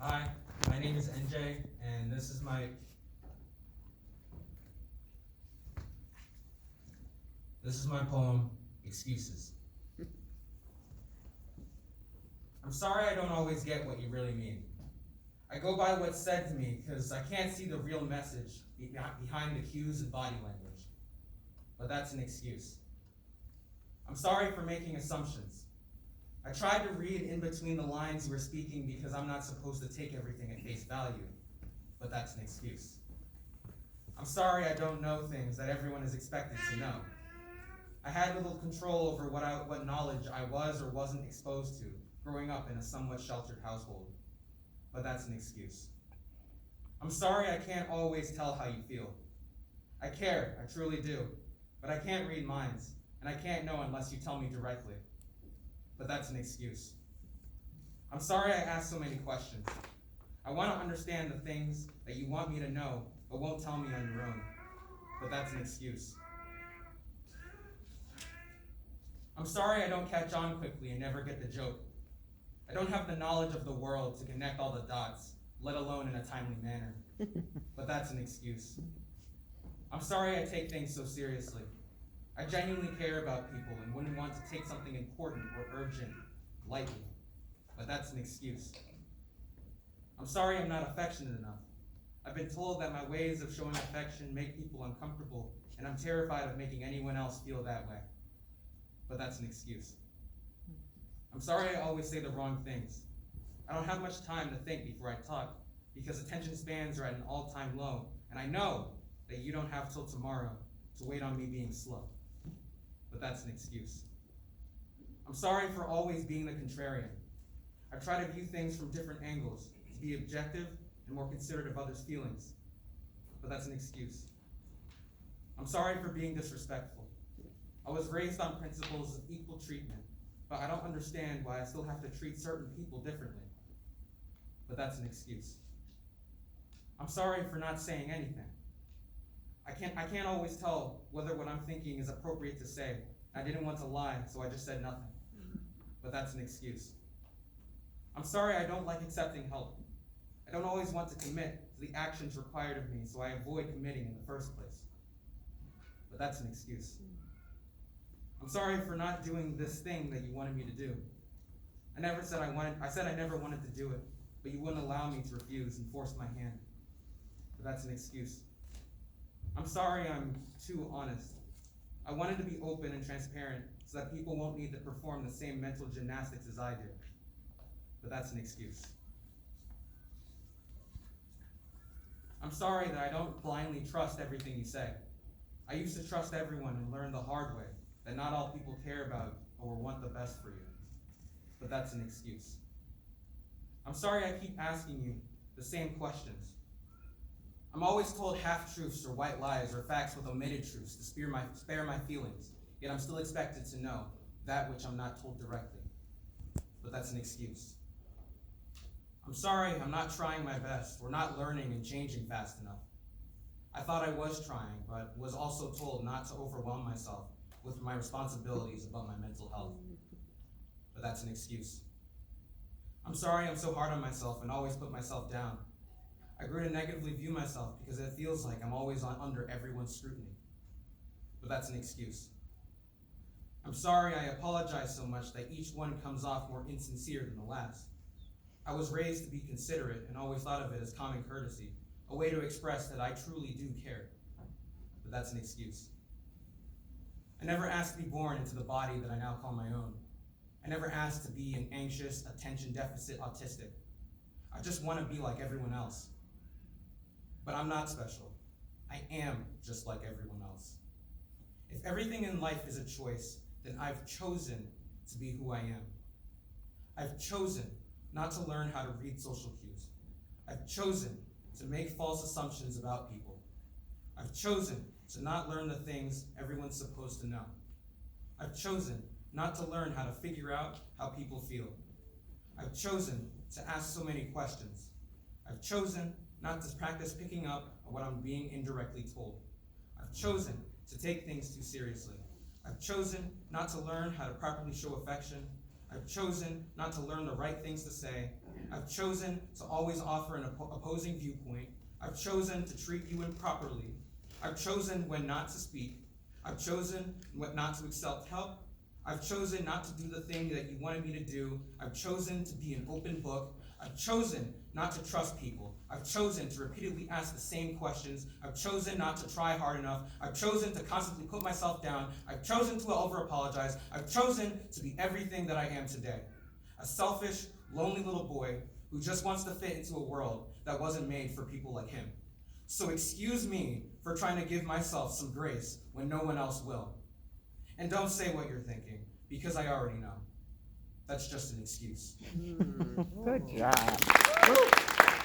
Hi, my name is NJ, and this is my poem, Excuses. I'm sorry I don't always get what you really mean. I go by what's said to me because I can't see the real message behind the cues and body language. But that's an excuse. I'm sorry for making assumptions. I tried to read in between the lines you were speaking because I'm not supposed to take everything at face value. But that's an excuse. I'm sorry I don't know things that everyone is expected to know. I had little control over what knowledge I was or wasn't exposed to growing up in a somewhat sheltered household. But that's an excuse. I'm sorry I can't always tell how you feel. I care, I truly do, but I can't read minds, and I can't know unless you tell me directly. But that's an excuse. I'm sorry I ask so many questions. I want to understand the things that you want me to know, but won't tell me on your own. But that's an excuse. I'm sorry I don't catch on quickly and never get the joke. I don't have the knowledge of the world to connect all the dots, let alone in a timely manner. But that's an excuse. I'm sorry I take things so seriously. I genuinely care about people and wouldn't want to take something important or urgent lightly. But that's an excuse. I'm sorry I'm not affectionate enough. I've been told that my ways of showing affection make people uncomfortable, and I'm terrified of making anyone else feel that way. But that's an excuse. I'm sorry I always say the wrong things. I don't have much time to think before I talk because attention spans are at an all-time low, and I know that you don't have till tomorrow to wait on me being slow. But that's an excuse. I'm sorry for always being the contrarian. I try to view things from different angles, to be objective and more considerate of others' feelings. But that's an excuse. I'm sorry for being disrespectful. I was raised on principles of equal treatment, but I don't understand why I still have to treat certain people differently. But that's an excuse. I'm sorry for not saying anything. I can't always tell whether what I'm thinking is appropriate to say. I didn't want to lie, so I just said nothing. But that's an excuse. I'm sorry I don't like accepting help. I don't always want to commit to the actions required of me, so I avoid committing in the first place. But that's an excuse. I'm sorry for not doing this thing that you wanted me to do. I said I never wanted to do it, but you wouldn't allow me to refuse and force my hand. But that's an excuse. I'm sorry I'm too honest. I wanted to be open and transparent so that people won't need to perform the same mental gymnastics as I do. But that's an excuse. I'm sorry that I don't blindly trust everything you say. I used to trust everyone and learn the hard way that not all people care about or want the best for you. But that's an excuse. I'm sorry I keep asking you the same questions. I'm always told half-truths or white lies or facts with omitted truths to spare my feelings, yet I'm still expected to know that which I'm not told directly. But that's an excuse. I'm sorry I'm not trying my best or not learning and changing fast enough. I thought I was trying, but was also told not to overwhelm myself with my responsibilities about my mental health. But that's an excuse. I'm sorry I'm so hard on myself and always put myself down. I grew to negatively view myself because it feels like I'm always under everyone's scrutiny. But that's an excuse. I'm sorry I apologize so much that each one comes off more insincere than the last. I was raised to be considerate and always thought of it as common courtesy, a way to express that I truly do care. But that's an excuse. I never asked to be born into the body that I now call my own. I never asked to be an anxious, attention deficit autistic. I just want to be like everyone else. But I'm not special. I am just like everyone else. If everything in life is a choice, then I've chosen to be who I am. I've chosen not to learn how to read social cues. I've chosen to make false assumptions about people. I've chosen to not learn the things everyone's supposed to know. I've chosen not to learn how to figure out how people feel. I've chosen to ask so many questions. I've chosen not to practice picking up on what I'm being indirectly told. I've chosen to take things too seriously. I've chosen not to learn how to properly show affection. I've chosen not to learn the right things to say, I've chosen to always offer an opposing viewpoint. I've chosen to treat you improperly. I've chosen when not to speak. I've chosen when not to accept help. I've chosen not to do the thing that you wanted me to do. I've chosen to be an open book. I've chosen not to trust people. I've chosen to repeatedly ask the same questions. I've chosen not to try hard enough. I've chosen to constantly put myself down. I've chosen to over-apologize. I've chosen to be everything that I am today. A selfish, lonely little boy who just wants to fit into a world that wasn't made for people like him. So excuse me for trying to give myself some grace when no one else will. And don't say what you're thinking, because I already know. That's just an excuse. Good job.